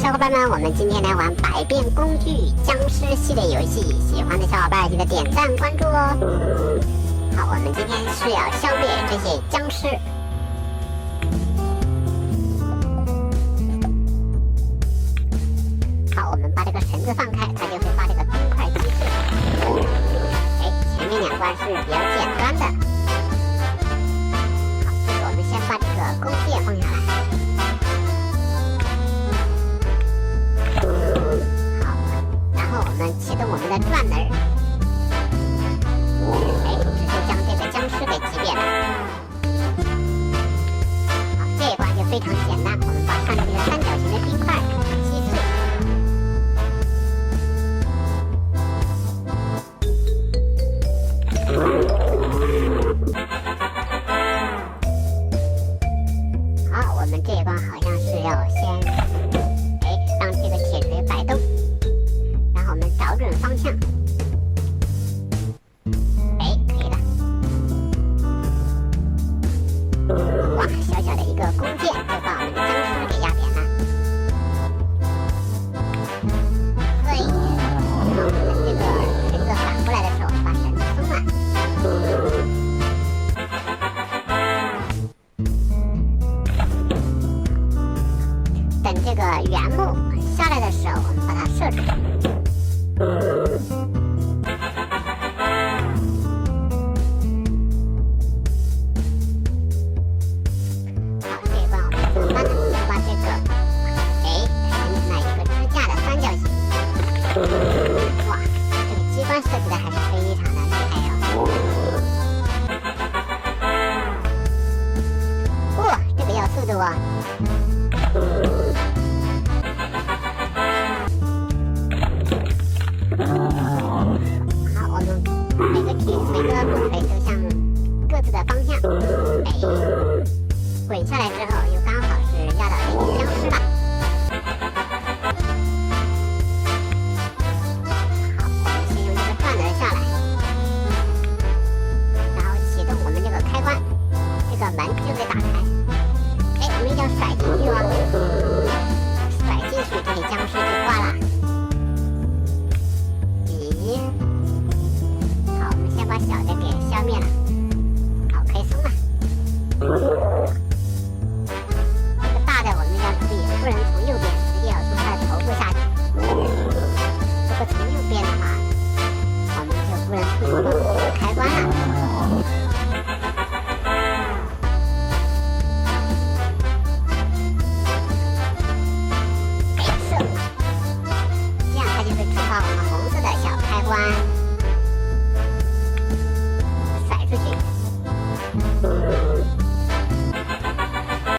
小伙伴们，我们今天来玩百变工具僵尸系列游戏，喜欢的小伙伴记得点赞关注哦。好，我们今天是要消灭这些僵尸。好，我们把这个绳子放开，它就会把这个冰块击碎。前面两关是比较简单的。好，这个我们先把这个弓箭放下来。我们启动我们的转轮，直接将这个僵尸给击扁了。好，这一关就非常简单，我们把上面这个三角形的冰块击碎。好，我们这一关好像是要先让这个铁锤摆动。我们找准方向，可以了。哇，小小的一个弓箭就把我们的僵尸给压扁了。可以，当我们这个绳子反过来的时候，把绳子松了。等这个原木下来的时候，我们把它射出去。好，这一关我们怎么办呢？就把这个伸成了一个支架的三角形。哇，这个机关设计的还是非常的厉害哟。哇，这个要速度啊！好，我们每个木锤都向各自的方向，滚下来之后，又刚好是压到这些僵尸了。好，我们先用这个转轮下来，然后启动我们这个开关，这个门就会打开。我们一定要甩进去哦，甩进去这些僵尸就挂了。好，我们先把小的给消灭了。好，可以松了。这个大的我们要注意，不能从右边，直接要从它的头部下去。如果从右边的话，我们就不能触动这个开关了。射！这样它就会触发我们红色的小开关。